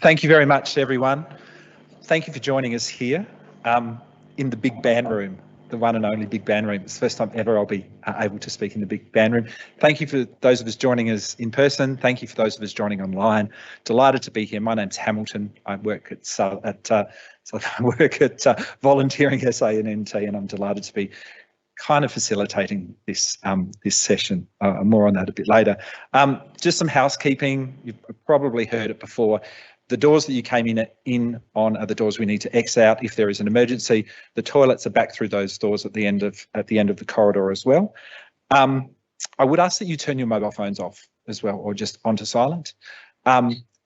Thank you very much, everyone. Thank you for joining us here in the big band room, the one and only big band room. It's the first time ever I'll be able to speak in the big band room. Thank you for those of us joining us in person. Thank you for those of us joining online. Delighted to be here. My name's Hamilton. I work at Volunteering SA&NT, and I'm delighted to be kind of facilitating this this session. More on that a bit later. Just some housekeeping. You've probably heard it before. The doors that you came in on are the doors we need to X out if there is an emergency. The toilets are back through those doors at the end of the corridor as well. I would ask that you turn your mobile phones off as well, or just onto silent.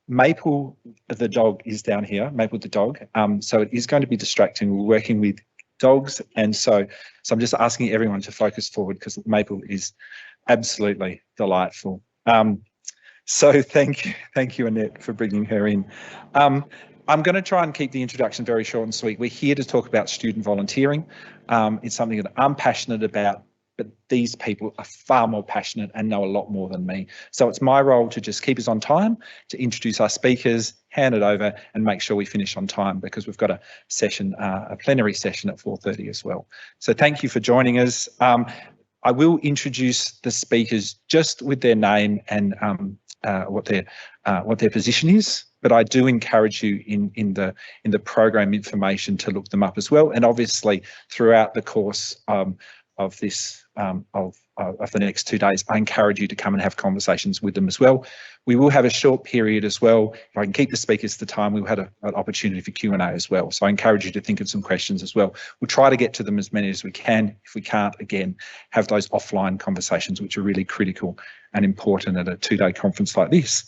Maple, the dog, is down here. Maple, the dog. So it is going to be distracting. We're working with dogs, and so I'm just asking everyone to focus forward because Maple is absolutely delightful. So thank you, Annette, for bringing her in. I'm going to try and keep the introduction very short and sweet. We're here to talk about student volunteering. It's something that I'm passionate about, but these people are far more passionate and know a lot more than me. So it's my role to just keep us on time, to introduce our speakers, hand it over, and make sure we finish on time because we've got a session, a plenary session at 4:30 as well. So thank you for joining us. I will introduce the speakers just with their name and what their position is, but I do encourage you in the program information to look them up as well. And obviously throughout the course of this of the next 2 days, I encourage you to come and have conversations with them as well. We will have a short period as well. If I can keep the speakers to time, we'll have an opportunity for Q&A as well. So I encourage you to think of some questions as well. We'll try to get to them as many as we can. If we can't, again, have those offline conversations, which are really critical and important at a 2-day conference like this.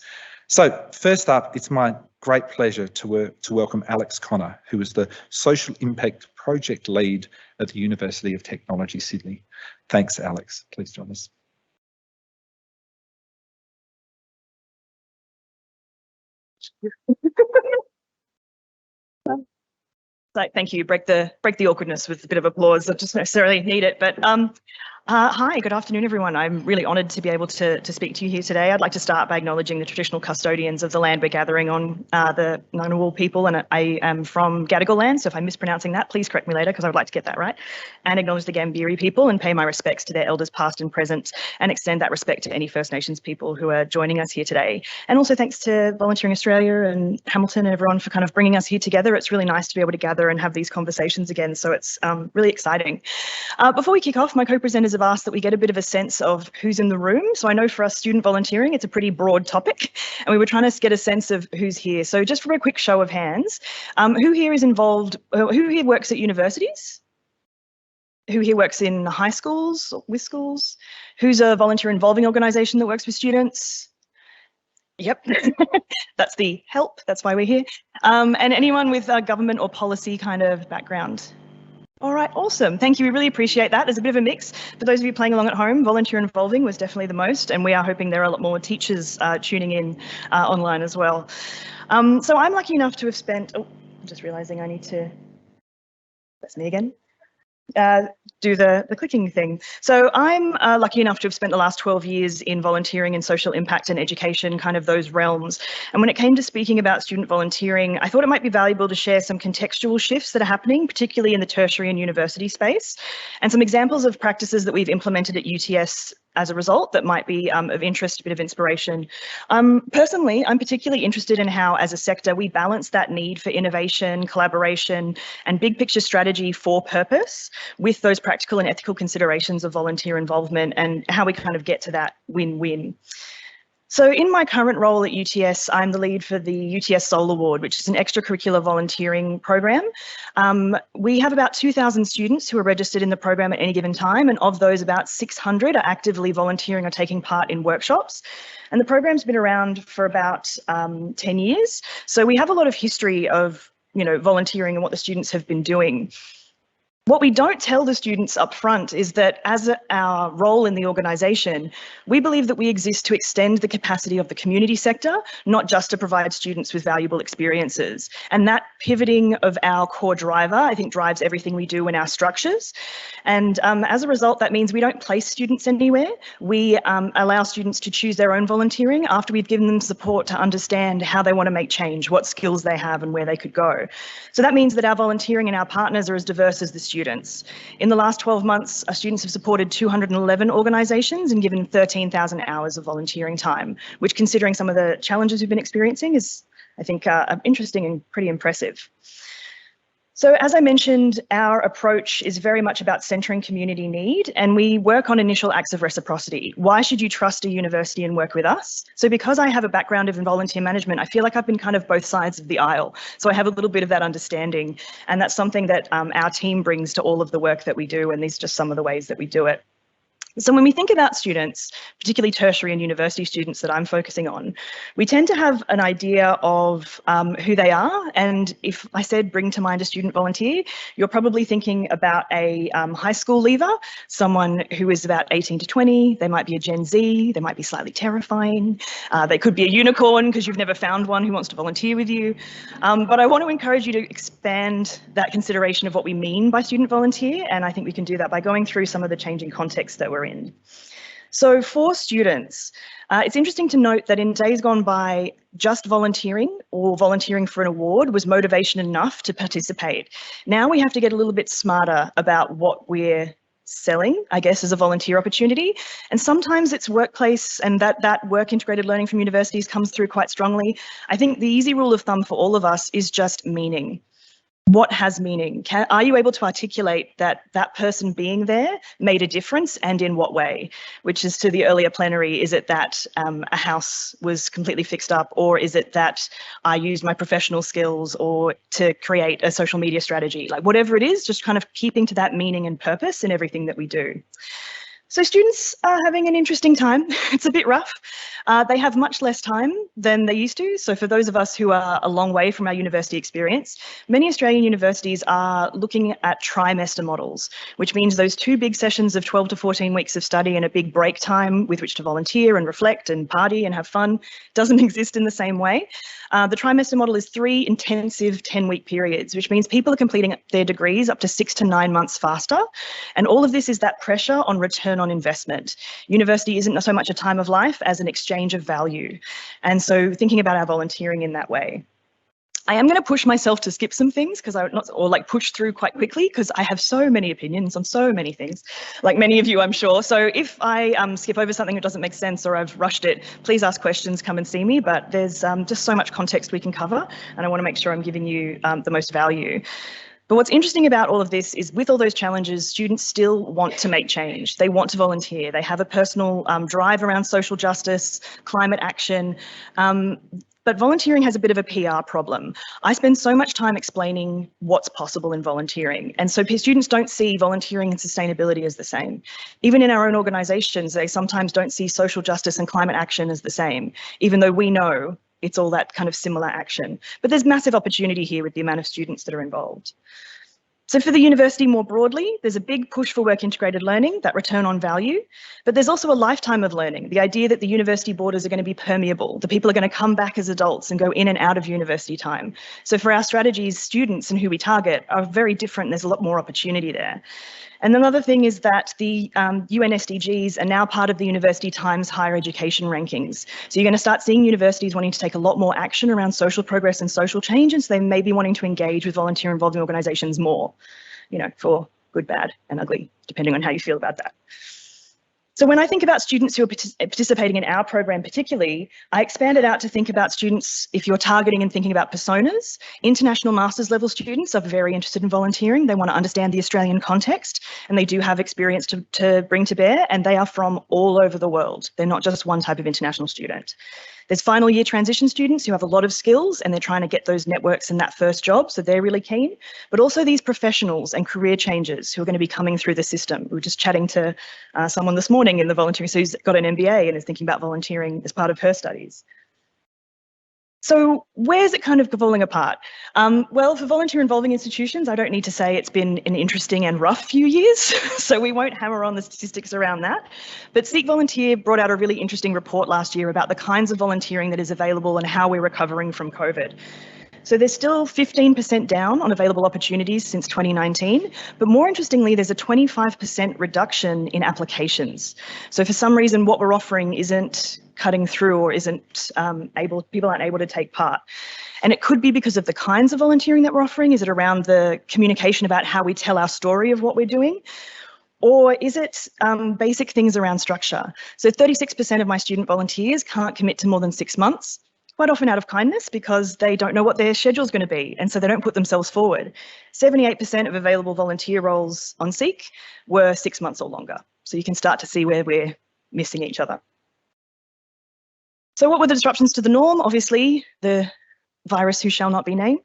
So first up, it's my great pleasure to welcome Alex Connor, who is the Social Impact Project Lead at the University of Technology, Sydney. Thanks, Alex. Please join us. Thank you. Break the awkwardness with a bit of applause. I just necessarily need it, but hi, good afternoon, everyone. I'm really honoured to be able to speak to you here today. I'd like to start by acknowledging the traditional custodians of the land we're gathering on, the Ngunnawal people, and I am from Gadigal land, so if I'm mispronouncing that, please correct me later because I would like to get that right, and acknowledge the Gambiri people and pay my respects to their elders past and present, and extend that respect to any First Nations people who are joining us here today. And also thanks to Volunteering Australia and Hamilton and everyone for kind of bringing us here together. It's really nice to be able to gather and have these conversations again, so it's really exciting. Before we kick off, my co-presenters have asked that we get a bit of a sense of who's in the room. So I know for us student volunteering, it's a pretty broad topic, and we were trying to get a sense of who's here. So just for a quick show of hands, who here is involved, who here works at universities? Who here works in high schools or with schools? Who's a volunteer involving organisation that works with students? Yep, that's the help, that's why we're here. And anyone with a government or policy kind of background? All right, awesome. Thank you. We really appreciate that. There's a bit of a mix. For those of you playing along at home, volunteer involving was definitely the most, and we are hoping there are a lot more teachers tuning in online as well. So I'm lucky enough to have spent, I'm just realising I need to, that's me again. Do the clicking thing. So I'm lucky enough to have spent the last 12 years in volunteering and social impact and education, kind of those realms. And when it came to speaking about student volunteering, I thought it might be valuable to share some contextual shifts that are happening, particularly in the tertiary and university space, and some examples of practices that we've implemented at UTS as a result that might be of interest, a bit of inspiration. Personally, I'm particularly interested in how, as a sector, we balance that need for innovation, collaboration, and big picture strategy for purpose with those practical and ethical considerations of volunteer involvement and how we kind of get to that win-win. So in my current role at UTS, I'm the lead for the UTS Soul Award, which is an extracurricular volunteering program. We have about 2,000 students who are registered in the program at any given time, and of those, about 600 are actively volunteering or taking part in workshops. And the program's been around for about 10 years. So we have a lot of history of, volunteering and what the students have been doing. What we don't tell the students up front is that as our role in the organisation, we believe that we exist to extend the capacity of the community sector, not just to provide students with valuable experiences. And that pivoting of our core driver, I think, drives everything we do in our structures. And as a result, that means we don't place students anywhere. We allow students to choose their own volunteering after we've given them support to understand how they want to make change, what skills they have and where they could go. So that means that our volunteering and our partners are as diverse as the students. In the last 12 months, our students have supported 211 organisations and given 13,000 hours of volunteering time, which, considering some of the challenges we've been experiencing, is, I think, interesting and pretty impressive. So as I mentioned, our approach is very much about centering community need, and we work on initial acts of reciprocity. Why should you trust a university and work with us? So because I have a background in volunteer management, I feel like I've been kind of both sides of the aisle. So I have a little bit of that understanding, and that's something that our team brings to all of the work that we do, and these are just some of the ways that we do it. So when we think about students, particularly tertiary and university students that I'm focusing on, we tend to have an idea of who they are. And if I said bring to mind a student volunteer, you're probably thinking about a high school leaver, someone who is about 18 to 20. They might be a Gen Z, they might be slightly terrifying. They could be a unicorn because you've never found one who wants to volunteer with you. But I want to encourage you to expand that consideration of what we mean by student volunteer. And I think we can do that by going through some of the changing contexts that we're in. So for students, it's interesting to note that in days gone by, just volunteering or volunteering for an award was motivation enough to participate. Now we have to get a little bit smarter about what we're selling, I guess, as a volunteer opportunity. And sometimes it's workplace, and that work integrated learning from universities comes through quite strongly. I think the easy rule of thumb for all of us is just meaning. What has meaning? Are you able to articulate that that person being there made a difference, and in what way? Which is to the earlier plenary, is it that a house was completely fixed up, or is it that I used my professional skills or to create a social media strategy? Like whatever it is, just kind of keeping to that meaning and purpose in everything that we do. So students are having an interesting time. It's a bit rough. They have much less time than they used to. So for those of us who are a long way from our university experience, many Australian universities are looking at trimester models, which means those 2 big sessions of 12 to 14 weeks of study and a big break time with which to volunteer and reflect and party and have fun doesn't exist in the same way. The trimester model is 3 intensive 10-week periods, which means people are completing their degrees up to 6 to 9 months faster. And all of this is that pressure on return on investment. University isn't so much a time of life as an exchange of value. And so thinking about our volunteering in that way. I am going to push myself to skip some things because push through quite quickly because I have so many opinions on so many things, like many of you, I'm sure. So if I skip over something that doesn't make sense or I've rushed it, please ask questions, come and see me. But there's just so much context we can cover, and I want to make sure I'm giving you the most value. But what's interesting about all of this is with all those challenges, students still want to make change. They want to volunteer. They have a personal drive around social justice, climate action. But volunteering has a bit of a PR problem. I spend so much time explaining what's possible in volunteering. And so students don't see volunteering and sustainability as the same. Even in our own organisations, they sometimes don't see social justice and climate action as the same, even though we know it's all that kind of similar action. But there's massive opportunity here with the amount of students that are involved. So for the university more broadly, there's a big push for work integrated learning, that return on value, but there's also a lifetime of learning, the idea that the university borders are going to be permeable, the people are going to come back as adults and go in and out of university time. So for our strategies, students and who we target are very different. There's a lot more opportunity there. And another thing is that the UN SDGs are now part of the University Times higher education rankings. So you're going to start seeing universities wanting to take a lot more action around social progress and social change, and so they may be wanting to engage with volunteer involving organisations more, for good, bad and ugly, depending on how you feel about that. So when I think about students who are participating in our program particularly, I expand it out to think about students, if you're targeting and thinking about personas. International master's level students are very interested in volunteering. They want to understand the Australian context, and they do have experience to bring to bear, and they are from all over the world. They're not just one type of international student. There's final year transition students who have a lot of skills and they're trying to get those networks in that first job, so they're really keen. But also these professionals and career changers who are going to be coming through the system. We were just chatting to someone this morning in the volunteering, so who's got an MBA and is thinking about volunteering as part of her studies. So where's it kind of falling apart? Well, for volunteer involving institutions, I don't need to say it's been an interesting and rough few years, so we won't hammer on the statistics around that. But Seek Volunteer brought out a really interesting report last year about the kinds of volunteering that is available and how we're recovering from COVID. So there's still 15% down on available opportunities since 2019, but more interestingly, there's a 25% reduction in applications. So for some reason, what we're offering isn't cutting through or isn't people aren't able to take part. And it could be because of the kinds of volunteering that we're offering. Is it around the communication about how we tell our story of what we're doing? Or is it basic things around structure? So 36% of my student volunteers can't commit to more than 6 months, quite often out of kindness because they don't know what their schedule is going to be, and so they don't put themselves forward. 78% of available volunteer roles on Seek were 6 months or longer. So you can start to see where we're missing each other. So what were the disruptions to the norm? Obviously, the virus who shall not be named.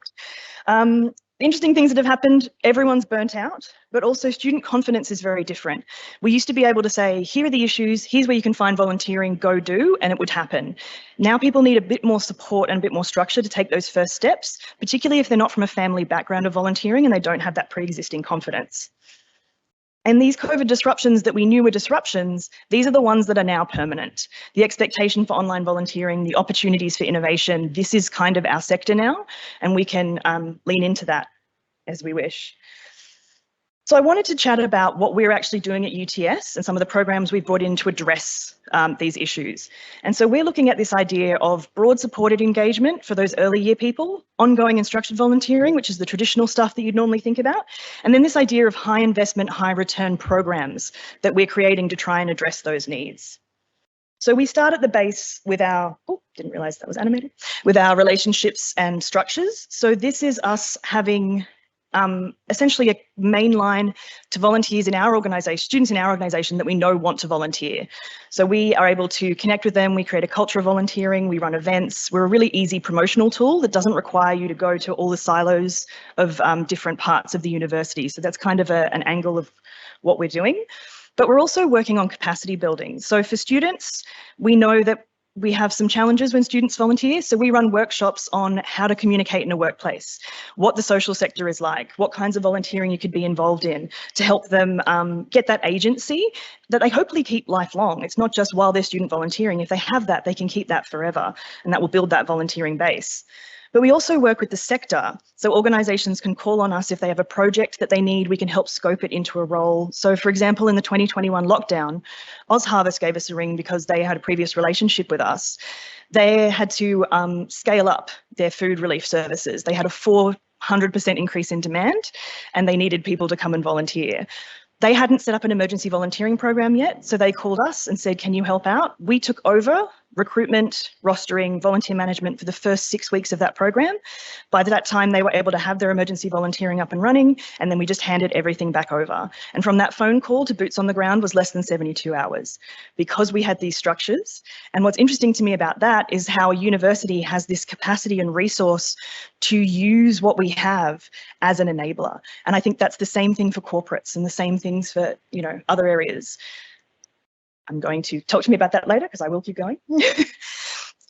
Interesting things that have happened, everyone's burnt out, but also student confidence is very different. We used to be able to say, here are the issues, here's where you can find volunteering, go do, and it would happen. Now people need a bit more support and a bit more structure to take those first steps, particularly if they're not from a family background of volunteering and they don't have that pre-existing confidence. And these COVID disruptions that we knew were disruptions, these are the ones that are now permanent. The expectation for online volunteering, the opportunities for innovation, this is kind of our sector now, and we can lean into that as we wish. So I wanted to chat about what we're actually doing at UTS and some of the programs we've brought in to address these issues. And so we're looking at this idea of broad supported engagement for those early year people, ongoing and structured volunteering, which is the traditional stuff that you'd normally think about, and then this idea of high investment, high return programs that we're creating to try and address those needs. So we start at the base with our, didn't realize that was animated, with our relationships and structures. So this is us having essentially a main line to volunteers in our organisation, students in our organisation that we know want to volunteer. So we are able to connect with them, we create a culture of volunteering, we run events. We're a really easy promotional tool that doesn't require you to go to all the silos of different parts of the university. So that's kind of an angle of what we're doing. But we're also working on capacity building. So for students, we know that we have some challenges when students volunteer, so we run workshops on how to communicate in a workplace, what the social sector is like, what kinds of volunteering you could be involved in to help them get that agency that they hopefully keep lifelong. It's not just while they're student volunteering. If they have that, they can keep that forever, and that will build that volunteering base. But we also work with the sector, so organisations can call on us if they have a project that they need, we can help scope it into a role. So for example, in the 2021 lockdown, OzHarvest gave us a ring because they had a previous relationship with us. They had to scale up their food relief services. They had a 400% increase in demand and they needed people to come and volunteer. They hadn't set up an emergency volunteering program yet, so they called us and said, can you help out? We took over recruitment, rostering, volunteer management for the first 6 weeks of that program. By that time, they were able to have their emergency volunteering up and running, and then we just handed everything back over. And from that phone call to boots on the ground was less than 72 hours because we had these structures. And what's interesting to me about that is how a university has this capacity and resource to use what we have as an enabler. And I think that's the same thing for corporates and the same things for, you know, other areas. I'm going to talk to me about that later because I will keep going.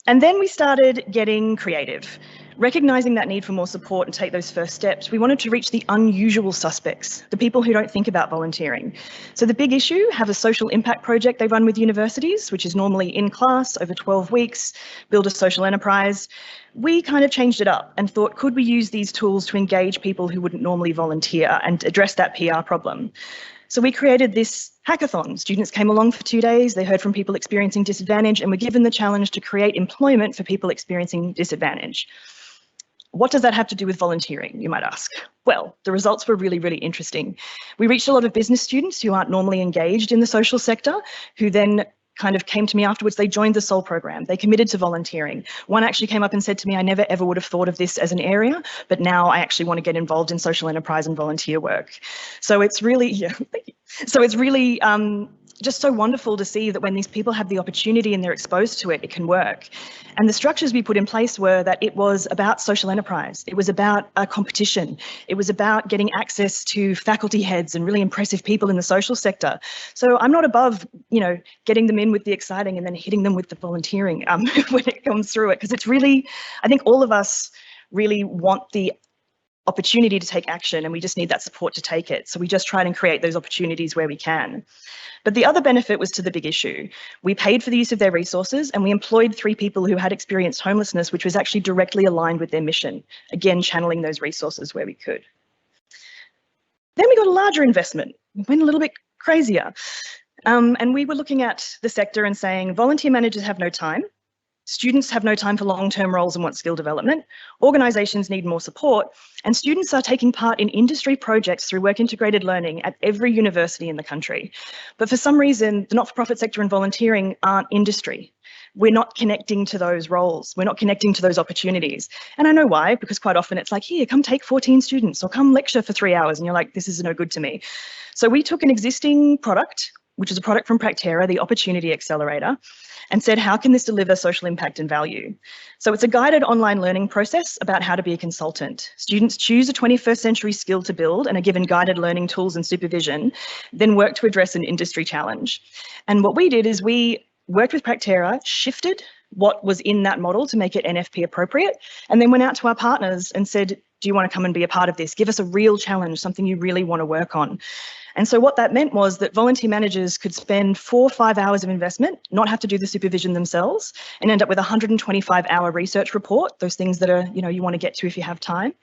And then we started getting creative, recognizing that need for more support and take those first steps. We wanted to reach the unusual suspects, the people who don't think about volunteering. So the big issue, have a social impact project they run with universities, which is normally in class over 12 weeks, build a social enterprise. We kind of changed it up and thought, could we use these tools to engage people who wouldn't normally volunteer and address that PR problem? So we created this hackathon. Students came along for 2 days, they heard from people experiencing disadvantage and were given the challenge to create employment for people experiencing disadvantage. What does that have to do with volunteering, you might ask? Well, the results were really, really interesting. We reached a lot of business students who aren't normally engaged in the social sector, who then kind of came to me afterwards. They joined the SOL program. They committed to volunteering. One actually came up and said to me, I never ever would have thought of this as an area, but now I actually want to get involved in social enterprise and volunteer work. So it's really, thank you. So it's really just so wonderful to see that when these people have the opportunity and they're exposed to it, it can work. And the structures we put in place were that it was about social enterprise. It was about a competition. It was about getting access to faculty heads and really impressive people in the social sector. So I'm not above, getting them in with the exciting and then hitting them with the volunteering when it comes through it, because it's really, I think all of us really want the opportunity to take action, and we just need that support to take it. So we just try and create those opportunities where we can. But the other benefit was to the big issue. We paid for the use of their resources, and we employed 3 people who had experienced homelessness, which was actually directly aligned with their mission. Again, channeling those resources where we could. Then we got a larger investment. We went a little bit crazier. And we were looking at the sector and saying, volunteer managers have no time. Students have no time for long-term roles and want skill development. Organisations need more support, and students are taking part in industry projects through work integrated learning at every university in the country. But for some reason, the not-for-profit sector and volunteering aren't industry. We're not connecting to those roles. We're not connecting to those opportunities. And I know why, because quite often it's like, here, come take 14 students or come lecture for 3 hours. And you're like, this is no good to me. So we took an existing product, which is a product from Tracey, the Opportunity Accelerator, and said, how can this deliver social impact and value? So it's a guided online learning process about how to be a consultant. Students choose a 21st century skill to build and are given guided learning tools and supervision, then work to address an industry challenge. And what we did is we worked with Tracey, shifted what was in that model to make it NFP appropriate, and then went out to our partners and said, do you want to come and be a part of this? Give us a real challenge, something you really want to work on. And so what that meant was that volunteer managers could spend 4 or 5 hours of investment, not have to do the supervision themselves, and end up with a 125-hour research report, those things that are, you want to get to if you have time.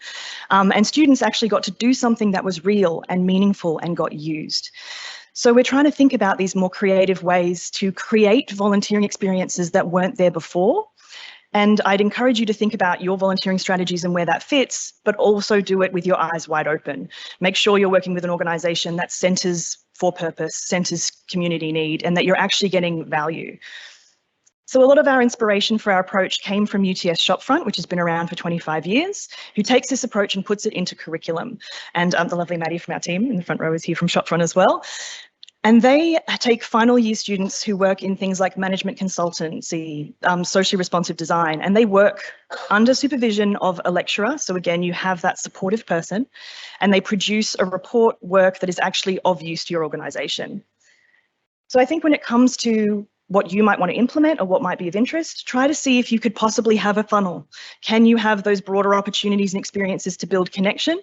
And students actually got to do something that was real and meaningful and got used. So we're trying to think about these more creative ways to create volunteering experiences that weren't there before. And I'd encourage you to think about your volunteering strategies and where that fits, but also do it with your eyes wide open. Make sure you're working with an organisation that centres for purpose, centres community need, and that you're actually getting value. So a lot of our inspiration for our approach came from UTS Shopfront, which has been around for 25 years, who takes this approach and puts it into curriculum. And the lovely Maddie from our team in the front row is here from Shopfront as well. And they take final year students who work in things like management consultancy, socially responsive design, and they work under supervision of a lecturer. So again, you have that supportive person, and they produce a report work that is actually of use to your organisation. So I think when it comes to what you might want to implement or what might be of interest, try to see if you could possibly have a funnel. Can you have those broader opportunities and experiences to build connection?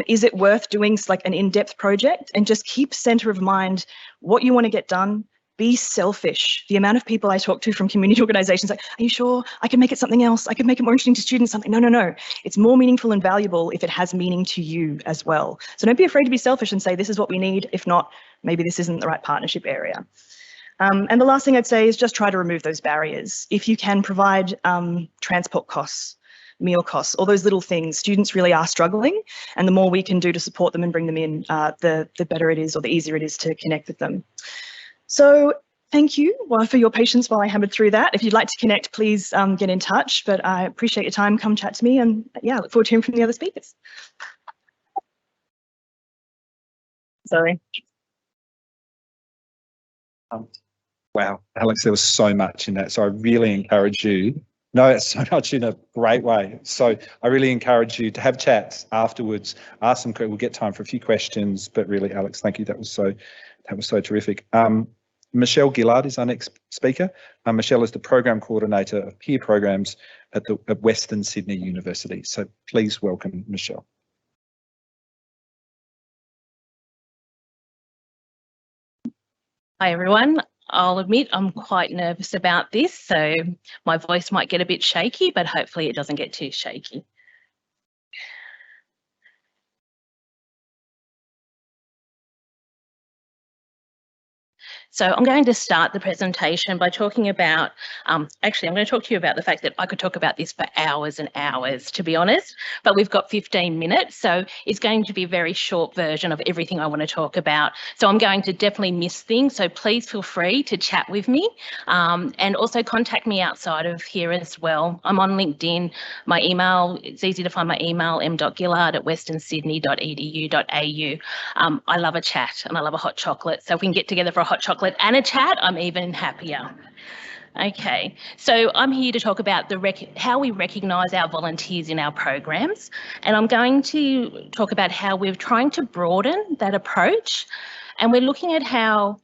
Is it worth doing like an in-depth project? And just keep center of mind what you want to get done. Be selfish. The amount of people I talk to from community organisations like, are you sure I can make it something else? I could make it more interesting to students, something. No. It's more meaningful and valuable if it has meaning to you as well. So don't be afraid to be selfish and say, this is what we need. If not, maybe this isn't the right partnership area. And the last thing I'd say is just try to remove those barriers. If you can provide transport costs, meal costs, all those little things, students really are struggling, and the more we can do to support them and bring them in, the better it is, or the easier it is to connect with them. So thank you for your patience while I hammered through that. If you'd like to connect, please get in touch, but I appreciate your time. Come chat to me, and yeah, look forward to hearing from the other speakers. Sorry. Wow, Alex, there was so much in that. So I really encourage you. No, it's so much in a great way. So I really encourage you to have chats afterwards. Ask them. We'll get time for a few questions. But really, Alex, thank you. That was so terrific. Michelle Gillard is our next speaker. Michelle is the program coordinator of peer programs at Western Sydney University. So please welcome Michelle. Hi everyone. I'll admit I'm quite nervous about this, so my voice might get a bit shaky, but hopefully it doesn't get too shaky. So I'm going to start the presentation by talking about, actually I'm going to talk to you about the fact that I could talk about this for hours and hours, to be honest, but we've got 15 minutes, so it's going to be a very short version of everything I want to talk about. So I'm going to definitely miss things, so please feel free to chat with me, and also contact me outside of here as well. I'm on LinkedIn. My email, it's easy to find my email, m.gillard@westernsydney.edu.au. I love a chat and I love a hot chocolate, so if we can get together for a hot chocolate chocolate and a chat, I'm even happier. Okay, so I'm here to talk about how we recognise our volunteers in our programs, and I'm going to talk about how we're trying to broaden that approach, and we're looking at how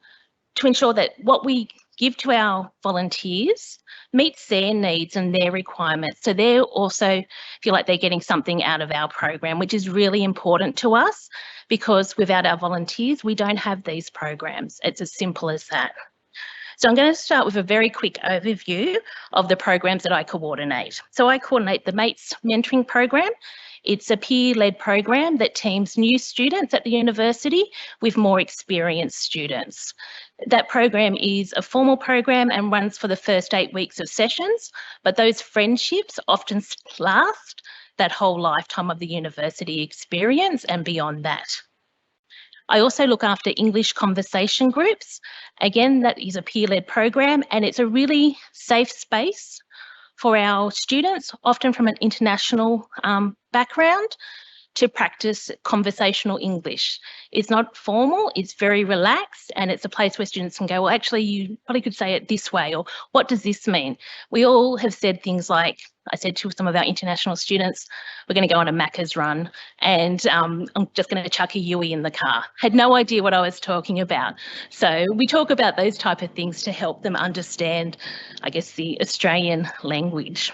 to ensure that what we give to our volunteers meets their needs and their requirements. So they also feel like they're getting something out of our program, which is really important to us, because without our volunteers, we don't have these programs. It's as simple as that. So I'm going to start with a very quick overview of the programs that I coordinate. So I coordinate the MATES mentoring program. It's a peer-led program that teams new students at the university with more experienced students. That program is a formal program and runs for the first 8 weeks of sessions, but those friendships often last that whole lifetime of the university experience and beyond that. I also look after English conversation groups. Again, that is a peer-led program, and it's a really safe space for our students, often from an international background, to practice conversational English. It's not formal, it's very relaxed, and it's a place where students can go, well, actually, you probably could say it this way, or what does this mean? We all have said things like, I said to some of our international students, we're going to go on a Macca's run, and I'm just going to chuck a Yui in the car. Had no idea what I was talking about. So we talk about those type of things to help them understand, I guess, the Australian language.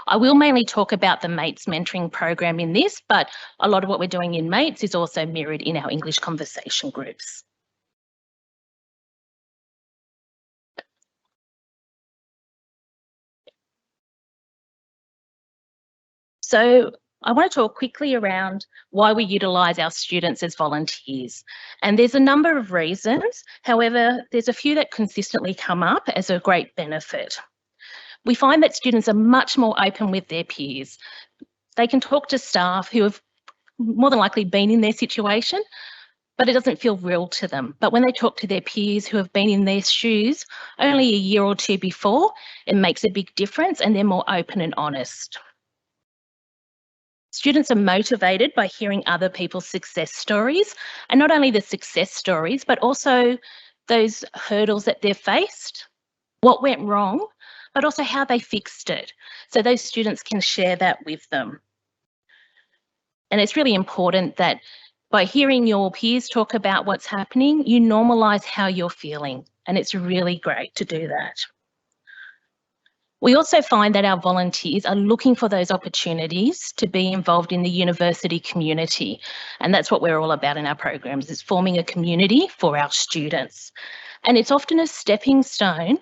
I will mainly talk about the MATES mentoring program in this, but a lot of what we're doing in MATES is also mirrored in our English conversation groups. So I want to talk quickly around why we utilise our students as volunteers. And there's a number of reasons. However, there's a few that consistently come up as a great benefit. We find that students are much more open with their peers. They can talk to staff who have more than likely been in their situation, but it doesn't feel real to them. But when they talk to their peers who have been in their shoes only a year or two before, it makes a big difference and they're more open and honest. Students are motivated by hearing other people's success stories, and not only the success stories, but also those hurdles that they've faced, what went wrong, but also how they fixed it. So those students can share that with them. And it's really important that by hearing your peers talk about what's happening, you normalise how you're feeling. And it's really great to do that. We also find that our volunteers are looking for those opportunities to be involved in the university community. And that's what we're all about in our programs, is forming a community for our students. And it's often a stepping stone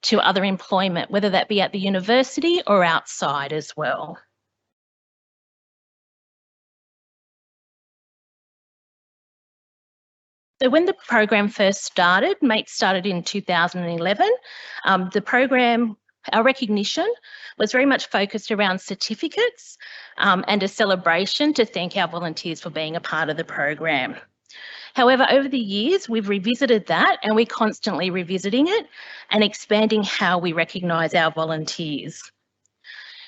to other employment, whether that be at the university or outside as well. So when the program first started, MATES started in 2011, the program, our recognition was very much focused around certificates and a celebration to thank our volunteers for being a part of the program. However, over the years, we've revisited that, and we're constantly revisiting it and expanding how we recognise our volunteers.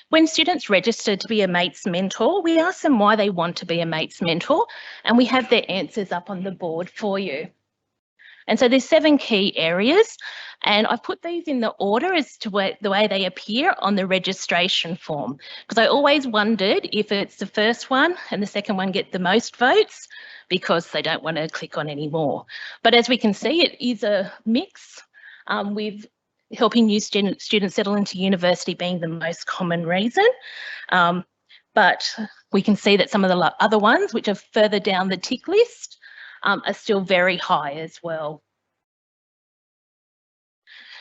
When students register to be a MATES mentor, we ask them why they want to be a MATES mentor, and we have their answers up on the board for you. And so there's 7 key areas, and I've put these in the order as to the way they appear on the registration form, because I always wondered if it's the first one and the second one get the most votes, because they don't want to click on any more. But as we can see, it is a mix, with helping new students settle into university being the most common reason. But we can see that some of the other ones, which are further down the tick list, are still very high as well.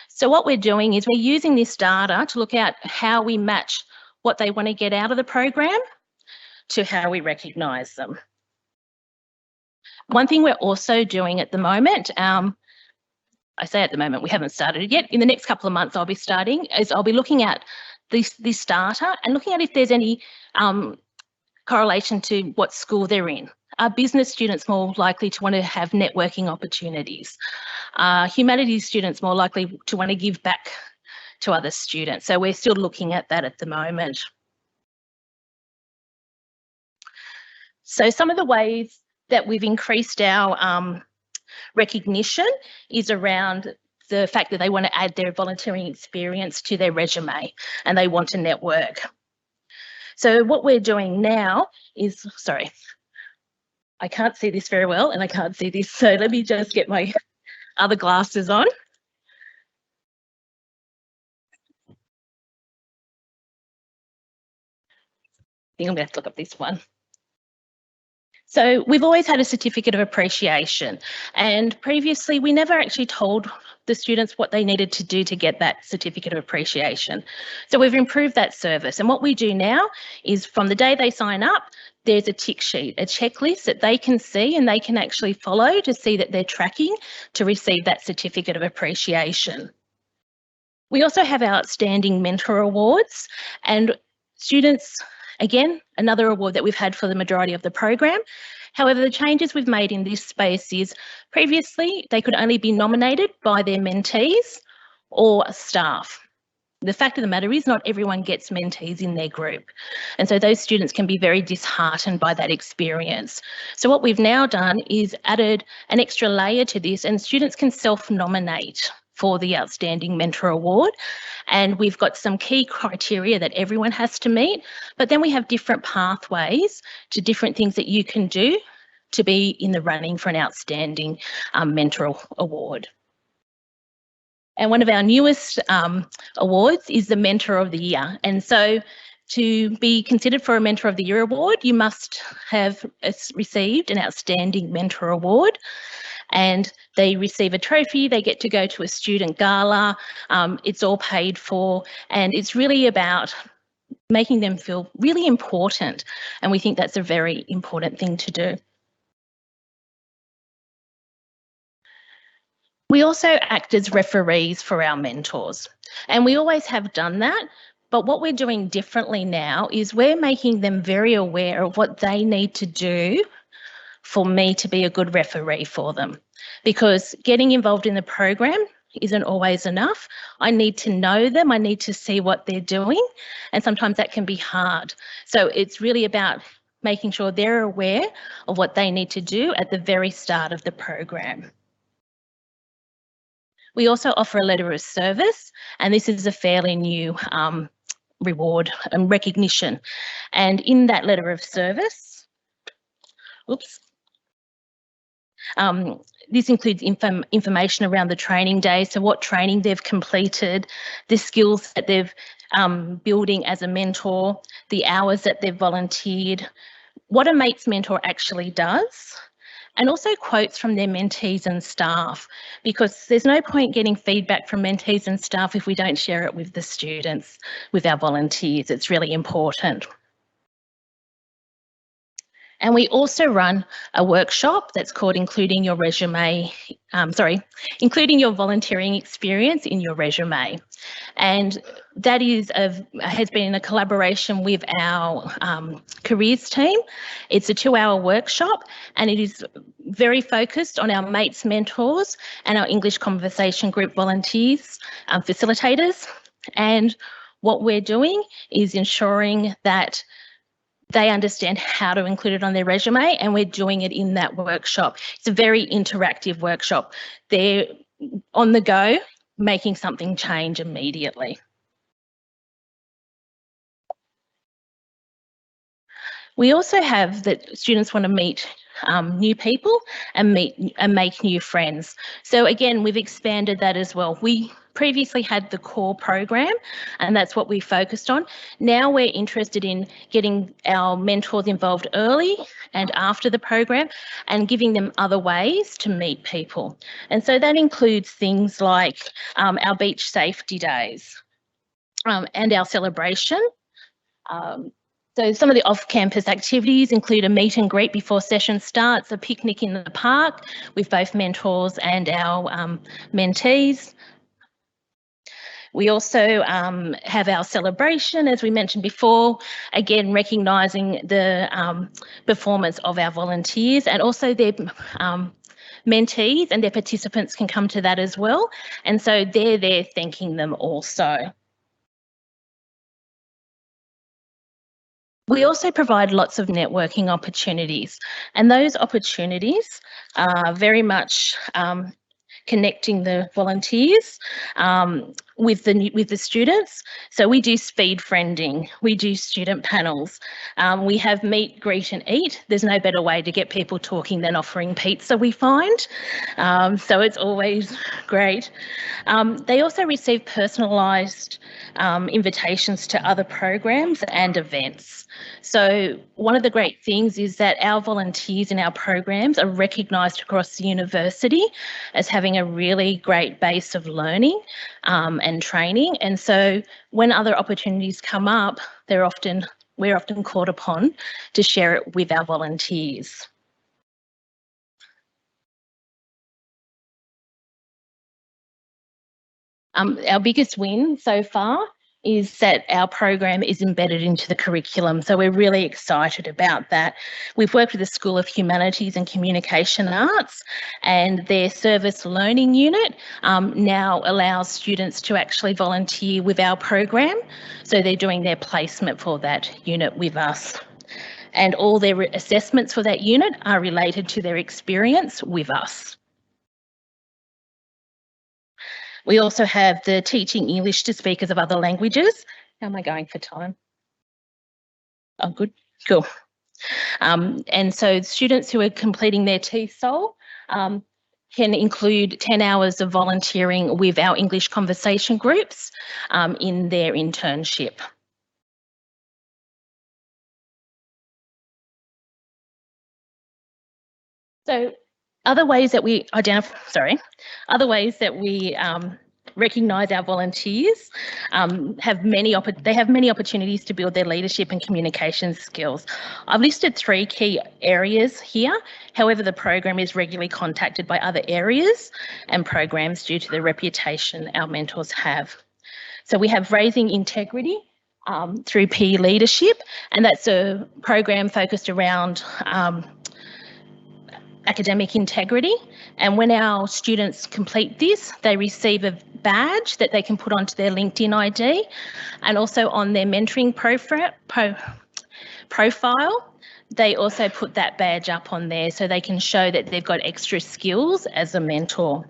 So what we're doing is we're using this data to look at how we match what they want to get out of the program to how we recognise them. One thing we're also doing at the moment, I say at the moment, we haven't started it yet. In the next couple of months, I'll be starting, is I'll be looking at this data and looking at if there's any correlation to what school they're in. Are business students more likely to want to have networking opportunities? Humanities students more likely to want to give back to other students? So we're still looking at that at the moment. So some of the ways that we've increased our recognition is around the fact that they want to add their volunteering experience to their resume and they want to network. So what we're doing now is, sorry, I can't see this very well and I can't see this, so let me just get my other glasses on. I think I'm going to have to look up this one. So we've always had a certificate of appreciation, and previously we never actually told the students what they needed to do to get that certificate of appreciation. So we've improved that service, and what we do now is from the day they sign up, there's a tick sheet, a checklist that they can see and they can actually follow to see that they're tracking to receive that certificate of appreciation. We also have our outstanding mentor awards, and students, again, another award that we've had for the majority of the program. However, the changes we've made in this space is previously they could only be nominated by their mentees or staff. The fact of the matter is not everyone gets mentees in their group. And so those students can be very disheartened by that experience. So what we've now done is added an extra layer to this, and students can self-nominate for the Outstanding Mentor Award. And we've got some key criteria that everyone has to meet, but then we have different pathways to different things that you can do to be in the running for an Outstanding Mentor Award. And one of our newest awards is the Mentor of the Year. And so to be considered for a Mentor of the Year award, you must have received an Outstanding Mentor Award. And they receive a trophy, they get to go to a student gala, it's all paid for, and it's really about making them feel really important. And we think that's a very important thing to do. We also act as referees for our mentors, and we always have done that. But what we're doing differently now is we're making them very aware of what they need to do for me to be a good referee for them. Because getting involved in the program isn't always enough. I need to know them, I need to see what they're doing, and sometimes that can be hard. So it's really about making sure they're aware of what they need to do at the very start of the program. We also offer a letter of service, and this is a fairly new reward and recognition. And in that letter of service, this includes information around the training day, so what training they've completed, the skills that they've building as a mentor, the hours that they've volunteered, what a mate's mentor actually does, and also quotes from their mentees and staff, because there's no point getting feedback from mentees and staff if we don't share it with the students, with our volunteers. It's really important. And we also run a workshop that's called Including Your Volunteering Experience in Your Resume. And that has been a collaboration with our careers team. It's a 2-hour workshop, and it is very focused on our mates, mentors, and our English conversation group volunteers, facilitators. And what we're doing is ensuring that they understand how to include it on their resume, and we're doing it in that workshop. It's a very interactive workshop. They're on the go, making something change immediately. We also have that students want to meet new people and make new friends. So again, we've expanded that as well. We previously had the core program, and that's what we focused on. Now we're interested in getting our mentors involved early and after the program and giving them other ways to meet people. And so that includes things like our beach safety days and our celebration. So some of the off-campus activities include a meet and greet before session starts, a picnic in the park with both mentors and our mentees. We also have our celebration, as we mentioned before, again recognising the performance of our volunteers, and also their mentees and their participants can come to that as well. And so they're there thanking them also. We also provide lots of networking opportunities, and those opportunities are very much connecting the volunteers with the students. So we do speed friending, we do student panels, we have meet, greet and eat. There's no better way to get people talking than offering pizza, we find. So it's always great. They also receive personalised invitations to other programs and events. So one of the great things is that our volunteers in our programs are recognised across the university as having a really great base of learning and training. And so when other opportunities come up, we're often called upon to share it with our volunteers. Our biggest win so far is that our program is embedded into the curriculum. So we're really excited about that. We've worked with the School of Humanities and Communication Arts, and their service learning unit now allows students to actually volunteer with our program. So they're doing their placement for that unit with us. And all their assessments for that unit are related to their experience with us. We also have the teaching English to speakers of other languages. How am I going for time? Oh, good, cool. And so students who are completing their TESOL can include 10 hours of volunteering with our English conversation groups in their internship. So other ways that we recognise our volunteers have many opportunities to build their leadership and communication skills. I've listed 3 key areas here. However, the program is regularly contacted by other areas and programs due to the reputation our mentors have. So we have raising integrity through peer leadership, and that's a program focused around academic integrity. And when our students complete this, they receive a badge that they can put onto their LinkedIn ID and also on their mentoring profile. They also put that badge up on there so they can show that they've got extra skills as a mentor.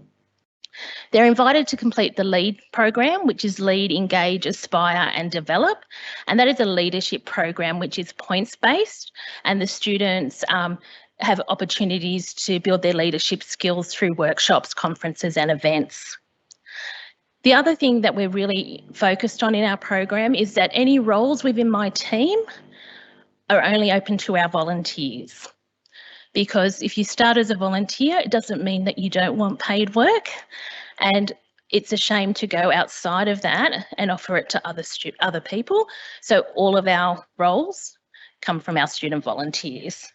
They're invited to complete the LEAD program, which is Lead, Engage, Aspire and Develop. And that is a leadership program which is points-based, and the students have opportunities to build their leadership skills through workshops, conferences and events. The other thing that we're really focused on in our program is that any roles within my team are only open to our volunteers. Because if you start as a volunteer, it doesn't mean that you don't want paid work. And it's a shame to go outside of that and offer it to other people. So all of our roles come from our student volunteers.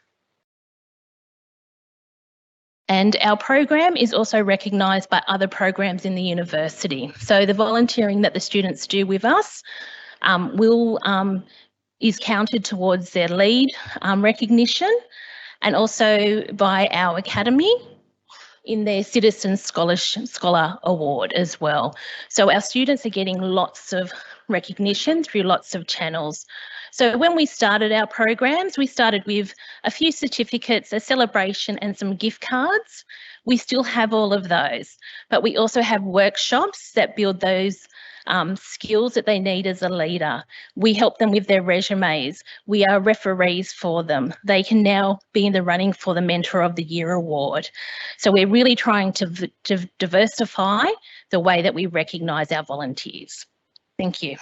And our program is also recognised by other programs in the university. So the volunteering that the students do with us is counted towards their LEAD recognition, and also by our academy in their Citizen Scholar Award as well. So our students are getting lots of recognition through lots of channels. So when we started our programs, we started with a few certificates, a celebration and some gift cards. We still have all of those, but we also have workshops that build those skills that they need as a leader. We help them with their resumes. We are referees for them. They can now be in the running for the Mentor of the Year award. So we're really trying to diversify the way that we recognise our volunteers. Thank you.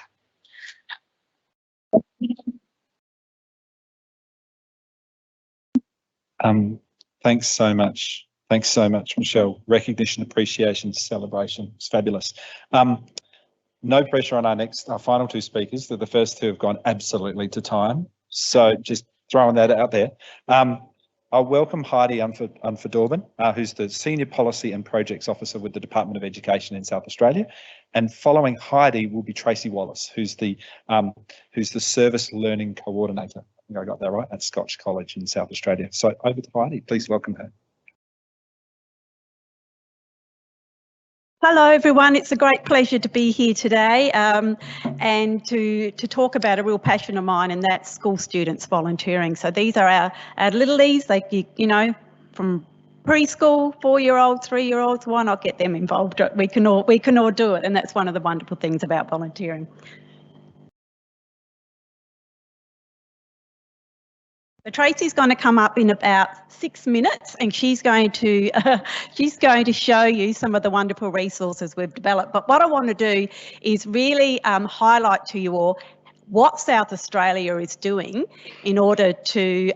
Thanks so much. Thanks so much, Michelle. Recognition, appreciation, celebration. It's fabulous. No pressure on our final 2 speakers. They're the first 2 have gone absolutely to time. So just throwing that out there. I'll welcome Heidi Unferdorben, who's the Senior Policy and Projects Officer with the Department of Education in South Australia. And following Heidi will be Tracey Wallace, who's the Service Learning Coordinator. I think I got that right, at Scotch College in South Australia. So over to Heidi, please welcome her. Hello everyone, it's a great pleasure to be here today and to talk about a real passion of mine, and that's school students volunteering. So these are our littlies, like you know, from preschool, 4-year-olds, 3-year-olds. Why not get them involved? We can all do it, and that's one of the wonderful things about volunteering. So Tracey's going to come up in about 6 minutes, and she's going to show you some of the wonderful resources we've developed. But what I want to do is really highlight to you all what South Australia is doing in order to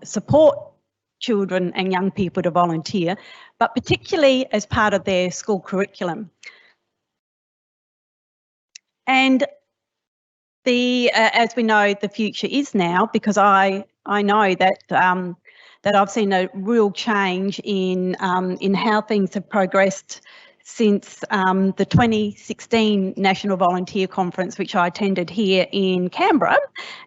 support children and young people to volunteer, but particularly as part of their school curriculum. And as we know, the future is now, because I know that that I've seen a real change in how things have progressed since the 2016 National Volunteer Conference, which I attended here in Canberra,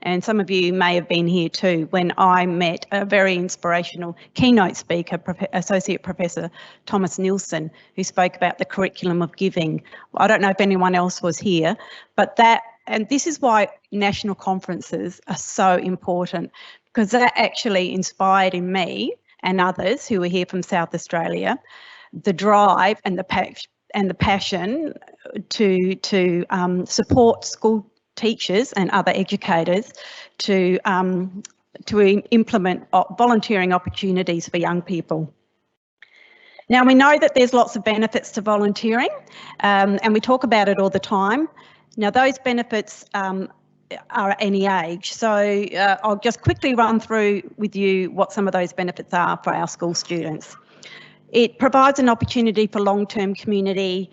and some of you may have been here too, when I met a very inspirational keynote speaker, Associate Professor Thomas Nielsen, who spoke about the curriculum of giving. I don't know if anyone else was here, but and this is why national conferences are so important, because that actually inspired in me and others who were here from South Australia the drive and the passion to support school teachers and other educators to implement volunteering opportunities for young people. Now, we know that there's lots of benefits to volunteering, and we talk about it all the time. Now, those benefits are at any age. So I'll just quickly run through with you what some of those benefits are for our school students. It provides an opportunity for long-term community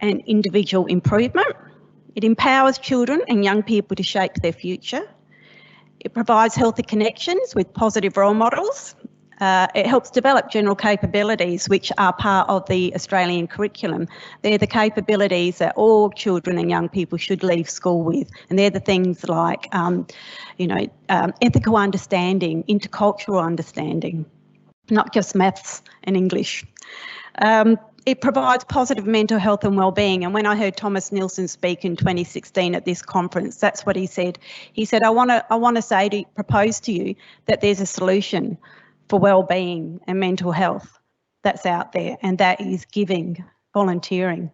and individual improvement. It empowers children and young people to shape their future. It provides healthy connections with positive role models. It helps develop general capabilities which are part of the Australian curriculum. They're the capabilities that all children and young people should leave school with, and they're the things like, ethical understanding, intercultural understanding, not just maths and English. It provides positive mental health and wellbeing. And when I heard Thomas Nielsen speak in 2016 at this conference, that's what he said. He said, I want to propose to you that there's a solution for wellbeing and mental health that's out there, and that is giving, volunteering.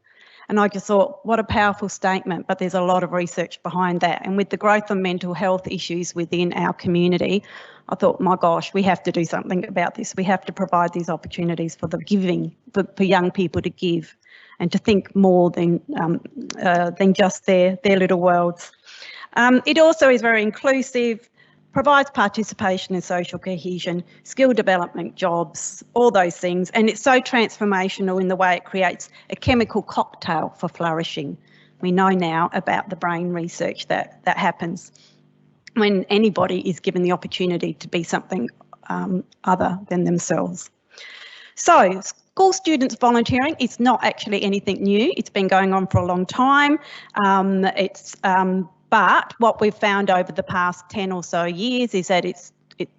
And I just thought, what a powerful statement, but there's a lot of research behind that. And with the growth of mental health issues within our community, I thought, my gosh, we have to do something about this. We have to provide these opportunities for the giving, for young people to give and to think more than just their little worlds. It also is very inclusive, provides participation and social cohesion, skill development, jobs, all those things. And it's so transformational in the way it creates a chemical cocktail for flourishing. We know now about the brain research that happens when anybody is given the opportunity to be something other than themselves. So school students volunteering, it's not actually anything new. It's been going on for a long time. But what we've found over the past 10 or so years is that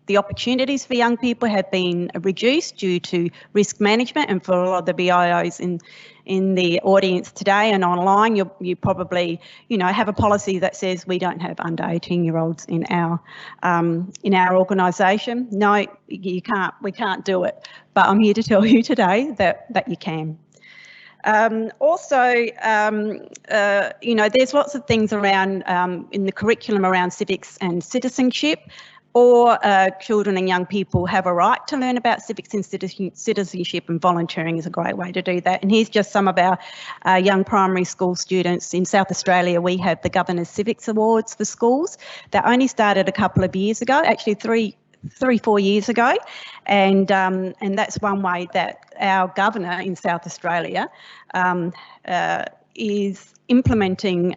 the opportunities for young people have been reduced due to risk management, and for a lot of the BIOs in the audience today and online, you probably have a policy that says we don't have under 18-year-olds in our organisation. No, you can't. We can't do it. But I'm here to tell you today that you can. There's lots of things around in the curriculum around civics and citizenship, or children and young people have a right to learn about civics and citizenship, and volunteering is a great way to do that. And here's just some of our young primary school students. In South Australia, we have the Governor's Civics Awards for schools that only started a couple of years ago, actually 4 years ago, and that's one way that our governor in South Australia is implementing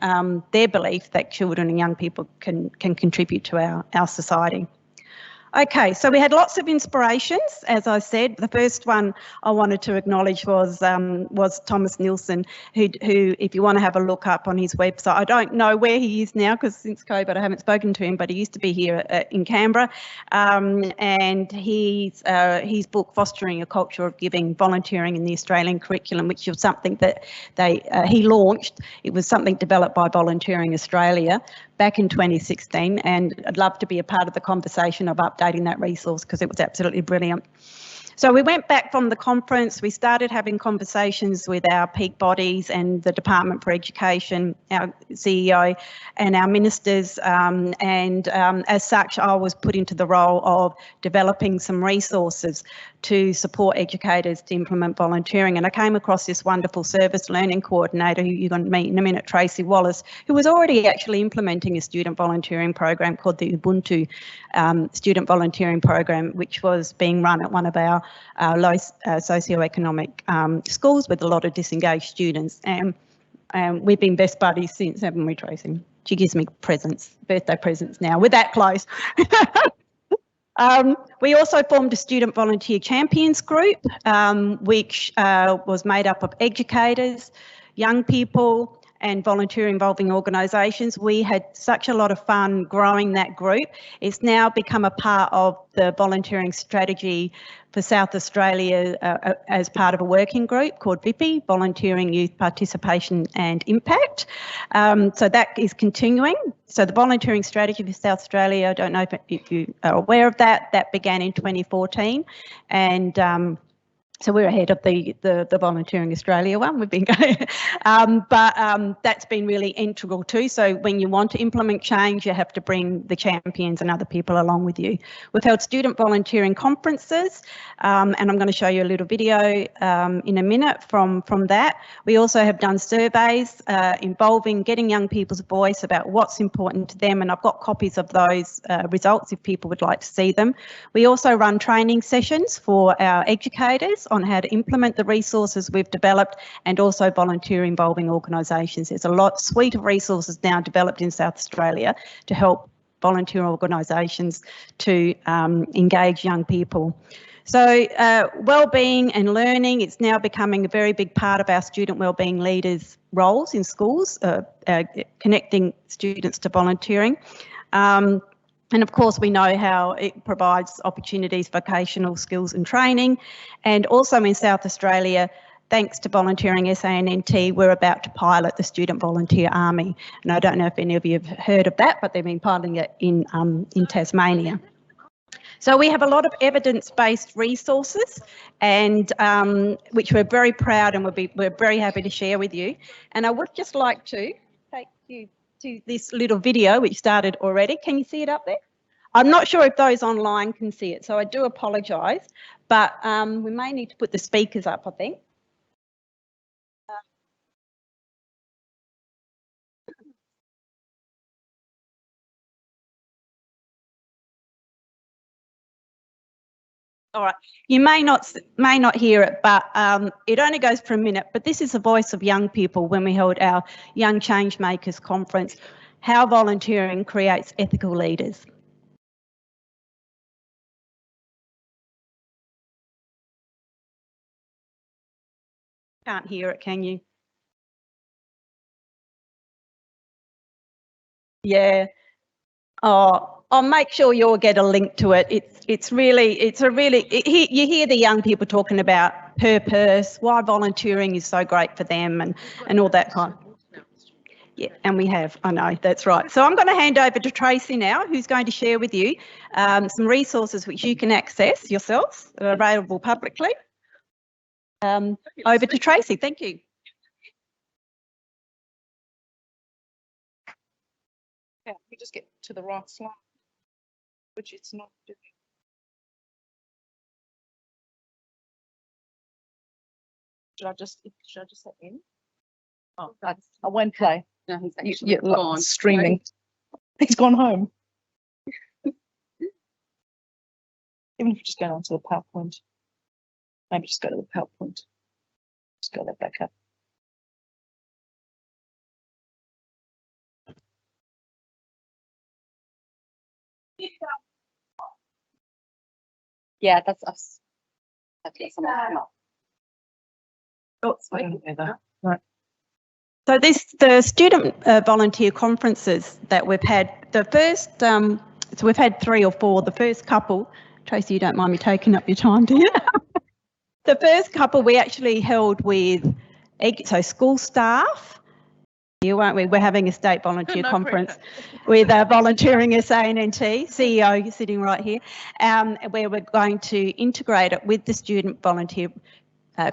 their belief that children and young people can contribute to our society. Okay, so we had lots of inspirations, as I said. The first one I wanted to acknowledge was Thomas Nielsen, who, if you want to have a look up on his website, I don't know where he is now because since COVID I haven't spoken to him, but he used to be here in Canberra, and his book Fostering a Culture of Giving, Volunteering in the Australian Curriculum, which was something that he launched. It was something developed by Volunteering Australia back in 2016, and I'd love to be a part of the conversation of updating that resource because it was absolutely brilliant. So we went back from the conference, we started having conversations with our peak bodies and the Department for Education, our CEO and our ministers, and as such I was put into the role of developing some resources to support educators to implement volunteering. And I came across this wonderful service learning coordinator who you're going to meet in a minute, Tracey, Wallace, who was already actually implementing a student volunteering program called the Ubuntu student volunteering program, which was being run at one of our low socioeconomic schools with a lot of disengaged students. And we've been best buddies since, haven't we, Tracey? She gives me presents, birthday presents now. We're that close. We also formed a student volunteer champions group, which was made up of educators, young people, and volunteer involving organisations. We had such a lot of fun growing that group. It's now become a part of the volunteering strategy for South Australia as part of a working group called VIPI, Volunteering Youth Participation and Impact. So that is continuing. So the volunteering strategy for South Australia, I don't know if you are aware of that, that began in 2014, and so we're ahead of the Volunteering Australia one. We've been going, but that's been really integral too. So when you want to implement change, you have to bring the champions and other people along with you. We've held student volunteering conferences, and I'm going to show you a little video in a minute from that. We also have done surveys involving getting young people's voice about what's important to them, and I've got copies of those results if people would like to see them. We also run training sessions for our educators on how to implement the resources we've developed, and also volunteer involving organisations. There's a suite of resources now developed in South Australia to help volunteer organisations to engage young people. So wellbeing and learning, it's now becoming a very big part of our student wellbeing leaders' roles in schools, connecting students to volunteering. And of course, we know how it provides opportunities, vocational skills and training. And also in South Australia, thanks to Volunteering SA&NT, we're about to pilot the Student Volunteer Army. And I don't know if any of you have heard of that, but they've been piloting it in Tasmania. So we have a lot of evidence-based resources, and which we're very proud and we're very happy to share with you. And I would just like to take you to this little video which started already. Can you see it up there? I'm not sure if those online can see it, so I do apologise, but we may need to put the speakers up, I think. All right, you may not hear it, but it only goes for a minute, but this is the voice of young people when we held our Young Changemakers conference, how volunteering creates ethical leaders. Can't hear it, can you? Yeah. Oh, I'll make sure you'll get a link to it. You hear the young people talking about purpose, why volunteering is so great for them, and all that kind. Yeah, and we have, I know, that's right. So I'm going to hand over to Tracey now, who's going to share with you some resources which you can access yourselves that are available publicly. Over to Tracey, thank you. Yeah, we just get to the right slide, which it's not doing. Should I just hit in? Oh, I won't play. No, he's actually gone. Streaming. He's gone home. Even if you just go on to the PowerPoint. Maybe just go to the PowerPoint. Just go that back up. Yeah, that's us. Okay, someone come up. So the student volunteer conferences that we've had, the first, so we've had 3 or 4. The first couple, Tracey, you don't mind me taking up your time, do you? The first couple we actually held with school staff. Here, weren't we? We're having a state volunteer conference with Volunteering SA&NT, CEO sitting right here, where we're going to integrate it with the student volunteer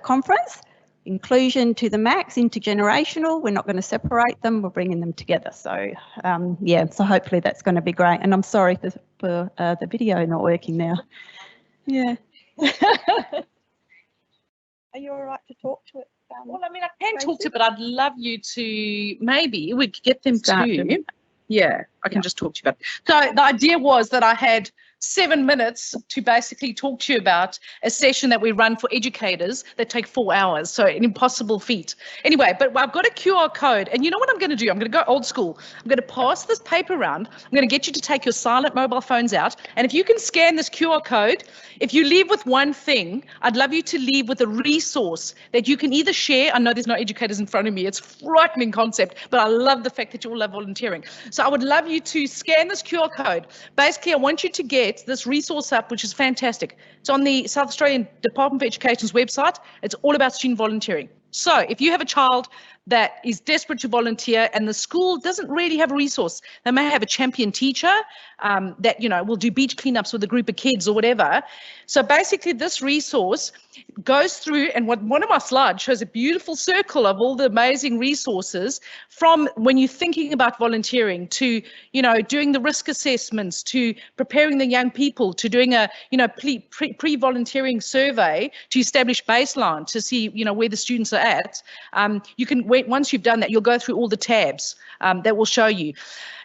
conference. Inclusion to the max, intergenerational. We're not going to separate them. We're bringing them together. So yeah, so hopefully that's going to be great. And I'm sorry for the video not working now. Yeah. Are you all right to talk to it? Well, I mean, I can talk to it, but I'd love you to, maybe we could get them to. Yeah, I can just talk to you about it. So the idea was that I had 7 minutes to basically talk to you about a session that we run for educators that take 4 hours. So an impossible feat. Anyway, but I've got a QR code, and you know what I'm going to do? I'm going to go old school. I'm going to pass this paper around. I'm going to get you to take your silent mobile phones out. And if you can scan this QR code, if you leave with one thing, I'd love you to leave with a resource that you can either share. I know there's no educators in front of me. It's a frightening concept, but I love the fact that you all love volunteering. So I would love you to scan this QR code. Basically, I want you to get this resource up, which is fantastic. It's on the South Australian Department for Education's website. It's all about student volunteering. So if you have a child that is desperate to volunteer and the school doesn't really have a resource, they may have a champion teacher that, you know, will do beach cleanups with a group of kids or whatever. So basically this resource goes through, and one of my slides shows a beautiful circle of all the amazing resources from when you're thinking about volunteering to, you know, doing the risk assessments, to preparing the young people, to doing a, you know, pre-volunteering survey to establish baseline to see, you know, where the students are at. You can wait, once you've done that, you'll go through all the tabs that will show you.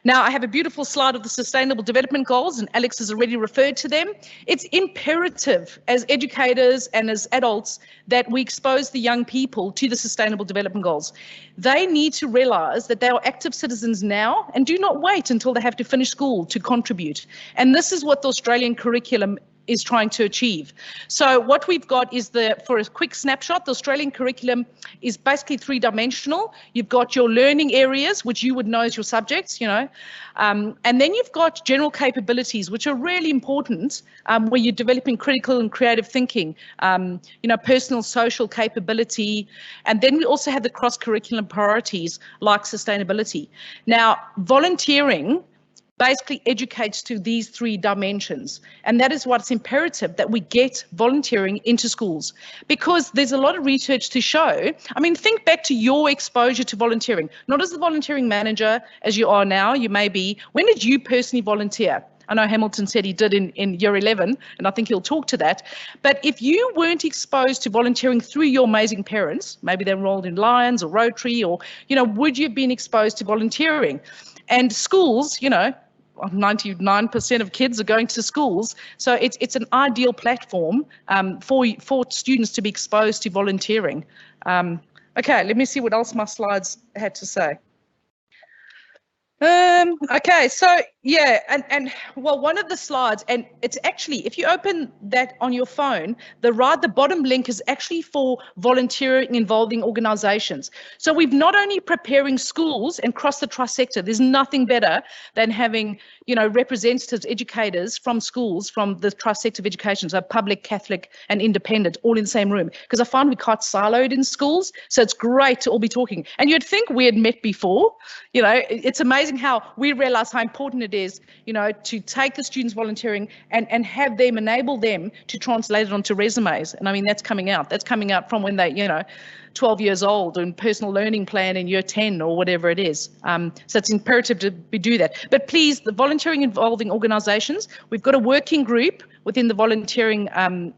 Now, I have a beautiful slide of the Sustainable Development Goals, and Alex has already referred to them. It's imperative as educators and as adults that we expose the young people to the Sustainable Development Goals. They need to realise that they are active citizens now and do not wait until they have to finish school to contribute. And this is what the Australian curriculum is trying to achieve. So what we've got is for a quick snapshot, the Australian curriculum is basically 3-dimensional. You've got your learning areas, which you would know as your subjects, you know, and then you've got general capabilities, which are really important, where you're developing critical and creative thinking, you know, personal, social capability. And then we also have the cross-curriculum priorities like sustainability. Now, volunteering basically educates to these 3 dimensions. And that is what's imperative, that we get volunteering into schools, because there's a lot of research to show. I mean, think back to your exposure to volunteering, not as the volunteering manager as you are now, you may be. When did you personally volunteer? I know Hamilton said he did in year 11, and I think he'll talk to that. But if you weren't exposed to volunteering through your amazing parents, maybe they enrolled in Lions or Rotary, or, you know, would you have been exposed to volunteering? And schools, you know, 99% of kids are going to schools, so it's an ideal platform for students to be exposed to volunteering. Okay, let me see what else my slides had to say. Okay, so yeah, and well, one of the slides, and it's actually, if you open that on your phone, the bottom link is actually for volunteering involving organisations. So we've not only preparing schools and across the trust sector, there's nothing better than having, you know, representatives, educators from schools, from the trust sector of education, so public, Catholic and independent, all in the same room, because I find we quite siloed in schools, so it's great to all be talking. And you'd think we had met before, you know, it's amazing how we realise how important it is, you know, to take the students volunteering and have them, enable them to translate it onto resumes. And I mean, that's coming out from when they, you know, 12 years old and personal learning plan in year 10 or whatever it is. So it's imperative to do that. But please, the volunteering involving organisations, we've got a working group within the volunteering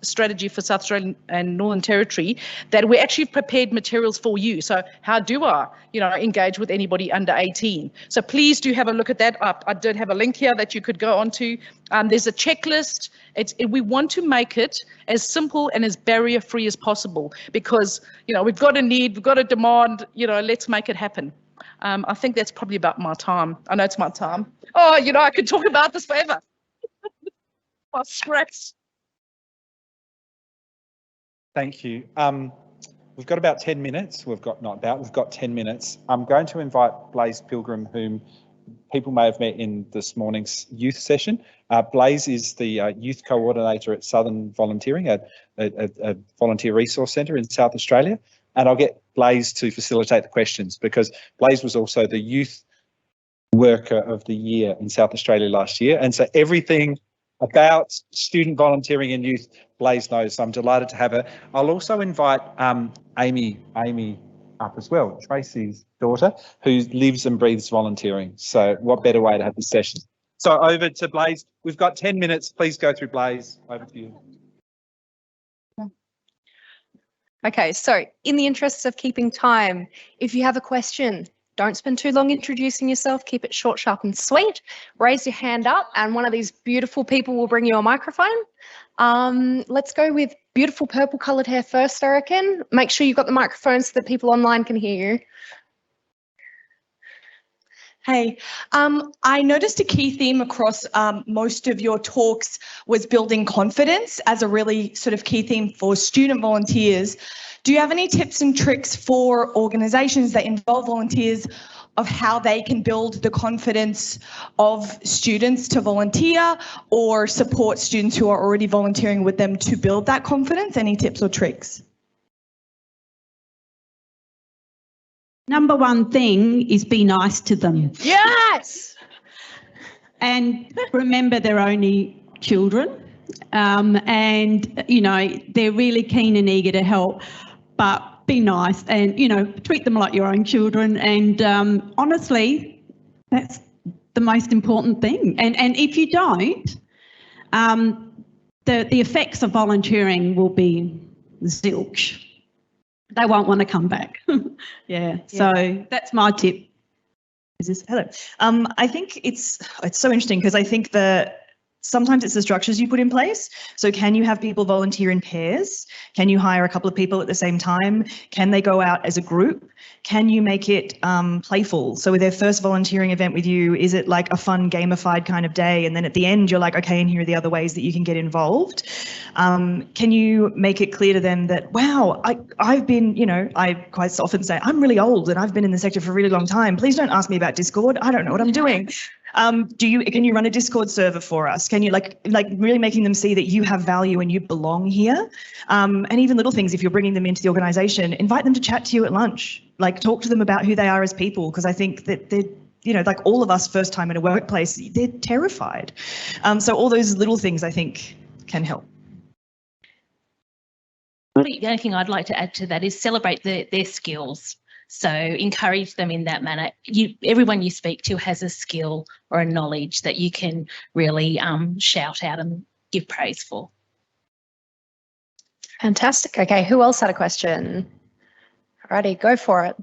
strategy for South Australia and Northern Territory that we actually prepared materials for you. So how do I, you know, engage with anybody under 18? So please do have a look at that up. I did have a link here that you could go onto. There's a checklist. We want to make it as simple and as barrier-free as possible, because, you know, we've got a need, we've got a demand, you know, let's make it happen. I think that's probably about my time. I know it's my time. Oh, you know, I could talk about this forever. My scraps. Thank you. We've got about 10 minutes. We've got 10 minutes. I'm going to invite Blaze Pilgrim, whom people may have met in this morning's youth session. Blaze is the youth coordinator at Southern Volunteering, a volunteer resource centre in South Australia. And I'll get Blaze to facilitate the questions, because Blaze was also the youth worker of the year in South Australia last year. And so everything about student volunteering and youth, Blaze knows. So I'm delighted to have her. I'll also invite Amy up as well, Tracey's daughter, who lives and breathes volunteering. So what better way to have this session? So over to Blaze. We've got 10 minutes. Please go through, Blaze. Over to you. Okay, so in the interests of keeping time, if you have a question, don't spend too long introducing yourself. Keep it short, sharp and sweet. Raise your hand up and one of these beautiful people will bring you a microphone. Let's go with beautiful purple coloured hair first, I reckon. Make sure you've got the microphone so that people online can hear you. Hey, I noticed a key theme across most of your talks was building confidence as a really sort of key theme for student volunteers. Do you have any tips and tricks for organisations that involve volunteers of how they can build the confidence of students to volunteer, or support students who are already volunteering with them to build that confidence? Any tips or tricks? Number one thing is be nice to them. Yes! And remember, they're only children, and, you know, they're really keen and eager to help, but be nice and, you know, treat them like your own children. And honestly, that's the most important thing. And if you don't, the effects of volunteering will be zilch. They won't want to come back. Yeah, so that's my tip. Is this hello? I think it's so interesting, because I think sometimes it's the structures you put in place. So can you have people volunteer in pairs? Can you hire a couple of people at the same time? Can they go out as a group? Can you make it playful? So with their first volunteering event with you, is it like a fun gamified kind of day? And then at the end, you're like, okay, and here are the other ways that you can get involved. Can you make it clear to them that, wow, I've been, you know, I quite often say, I'm really old and I've been in the sector for a really long time. Please don't ask me about Discord. I don't know what I'm doing. Can you run a Discord server for us? Can you like really making them see that you have value and you belong here? And even little things, if you're bringing them into the organisation, invite them to chat to you at lunch. Like, talk to them about who they are as people, because I think that they're, you know, like all of us first time in a workplace, they're terrified. So all those little things I think can help. The only thing I'd like to add to that is celebrate their skills. So encourage them in that manner. Everyone you speak to has a skill or a knowledge that you can really shout out and give praise for. Fantastic. Okay, who else had a question? Alrighty, go for it.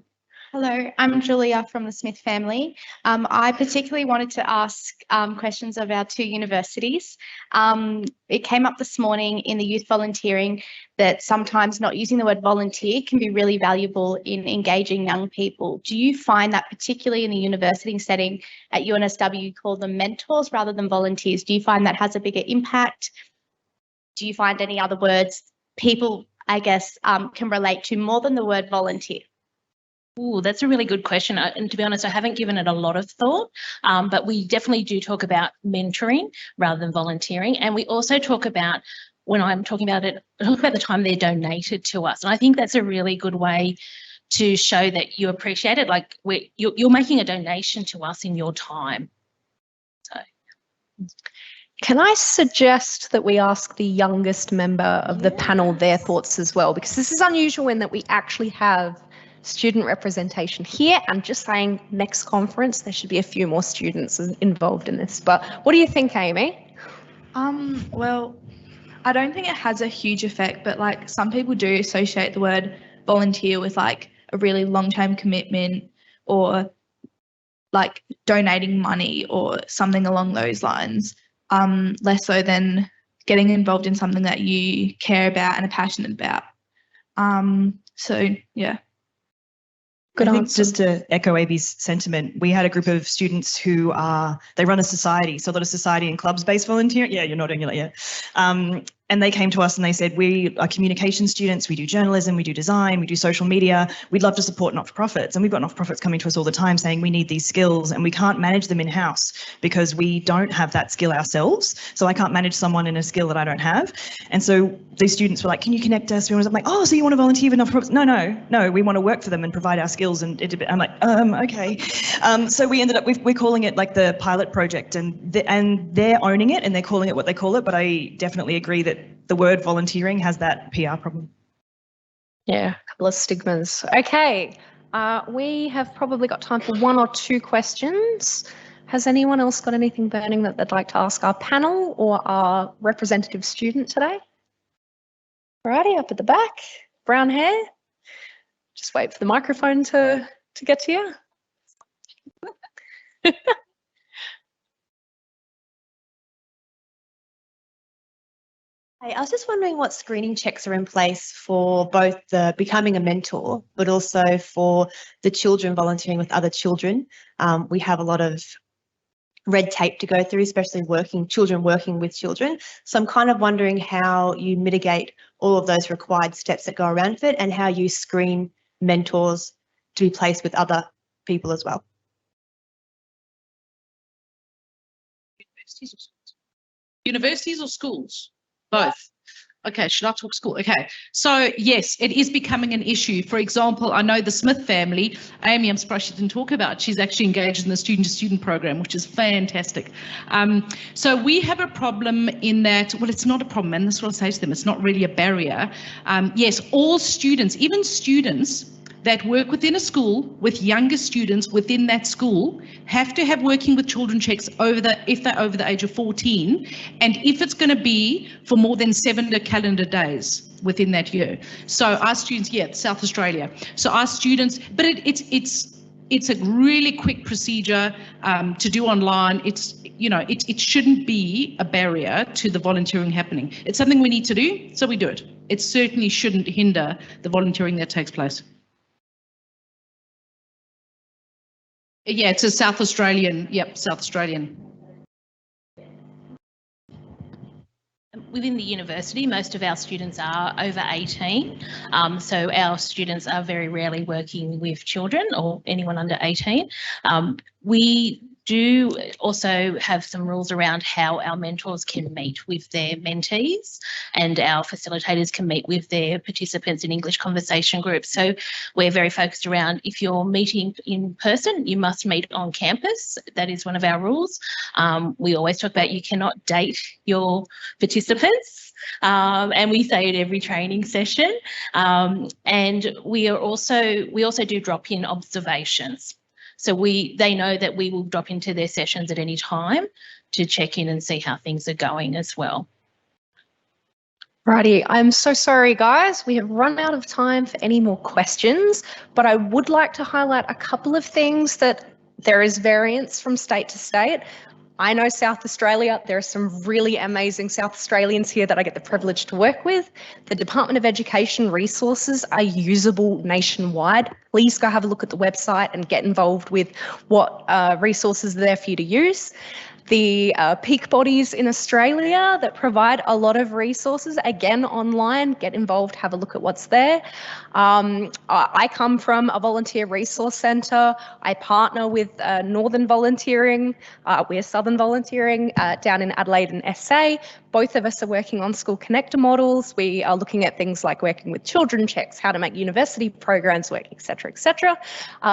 Hello, I'm Julia from the Smith family. I particularly wanted to ask questions of our two universities. It came up this morning in the youth volunteering that sometimes not using the word volunteer can be really valuable in engaging young people. Do you find that particularly in the university setting at UNSW, you call them mentors rather than volunteers? Do you find that has a bigger impact? Do you find any other words people, I guess, can relate to more than the word volunteer? Oh, that's a really good question. And to be honest, I haven't given it a lot of thought, but we definitely do talk about mentoring rather than volunteering. And we also talk about, when I'm talking about it, I talk about the time they're donated to us. And I think that's a really good way to show that you appreciate it. Like, you're making a donation to us in your time. So. Can I suggest that we ask the youngest member of the panel their thoughts as well? Because this is unusual in that we actually have student representation here. I'm just saying, next conference there should be a few more students involved in this. But what do you think, Amy? Well, I don't think it has a huge effect, but like some people do associate the word volunteer with like a really long-term commitment, or like donating money or something along those lines, less so than getting involved in something that you care about and are passionate about. So yeah. Good answer. Just to echo Avi's sentiment, we had a group of students who they run a society, so a lot of society and clubs-based volunteering. Yeah, you're nodding, you're like, yeah. And they came to us and they said, we are communication students, we do journalism, we do design, we do social media, we'd love to support not-for-profits. And we've got not-for-profits coming to us all the time saying we need these skills and we can't manage them in-house because we don't have that skill ourselves. So I can't manage someone in a skill that I don't have. And so these students were like, can you connect us? I'm like, oh, so you want to volunteer with not-for-profits? No, we want to work for them and provide our skills. And I'm like, okay. So we ended up, we're calling it like the pilot project, and they're owning it and they're calling it what they call it. But I definitely agree that the word volunteering has that PR problem. Yeah, a couple of stigmas. Okay, we have probably got time for 1 or 2 questions. Has anyone else got anything burning that they'd like to ask our panel or our representative student today? Alrighty, up at the back, brown hair. Just wait for the microphone to get to you. Hey, I was just wondering what screening checks are in place for both the becoming a mentor, but also for the children volunteering with other children. We have a lot of red tape to go through, especially children working with children. So I'm kind of wondering how you mitigate all of those required steps that go around it and how you screen mentors to be placed with other people as well. Universities or schools? Both. Okay, should I talk school? Okay, so yes, it is becoming an issue. For example, I know the Smith family, Amy, I'm surprised she didn't talk about, she's actually engaged in the student-to-student program, which is fantastic. So we have a problem in that, well, it's not a problem, and this is what I say to them, it's not really a barrier. Yes, all students, even students that work within a school with younger students within that school have to have working with children checks if they're over the age of 14, and if it's going to be for more than 7 calendar days within that year. So our students, yeah, South Australia. So our students, but it's a really quick procedure to do online. It shouldn't be a barrier to the volunteering happening. It's something we need to do, so we do it. It certainly shouldn't hinder the volunteering that takes place. Yeah, it's a South Australian. Yep, South Australian. Within the university, most of our students are over 18. So our students are very rarely working with children or anyone under 18. We do also have some rules around how our mentors can meet with their mentees, and our facilitators can meet with their participants in English conversation groups. So we're very focused around, if you're meeting in person, you must meet on campus. That is one of our rules. We always talk about you cannot date your participants. And we say it every training session. And we also do drop-in observations. So they know that we will drop into their sessions at any time to check in and see how things are going as well. Righty, I'm so sorry, guys. We have run out of time for any more questions, but I would like to highlight a couple of things that there is variance from state to state. I know South Australia, there are some really amazing South Australians here that I get the privilege to work with. The Department of Education resources are usable nationwide. Please go have a look at the website and get involved with what resources are there for you to use. The peak bodies in Australia that provide a lot of resources, again, online, get involved, have a look at what's there. I come from a volunteer resource centre. I partner with Northern Volunteering. We're Southern Volunteering down in Adelaide and SA. Both of us are working on school connector models. We are looking at things like working with children checks, how to make university programs work, etc., etc.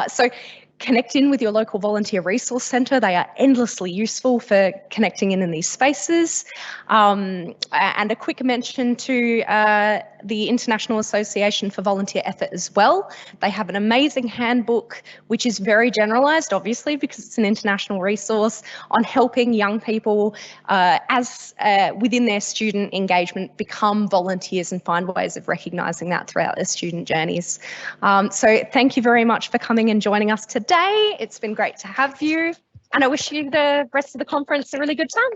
So connect in with your local volunteer resource centre. They are endlessly useful for connecting in these spaces. And a quick mention to the International Association for Volunteer Effort as well. They have an amazing handbook, which is very generalised, obviously, because it's an international resource, on helping young people within their student engagement become volunteers and find ways of recognising that throughout their student journeys. So thank you very much for coming and joining us today. It's been great to have you, and I wish you the rest of the conference a really good time.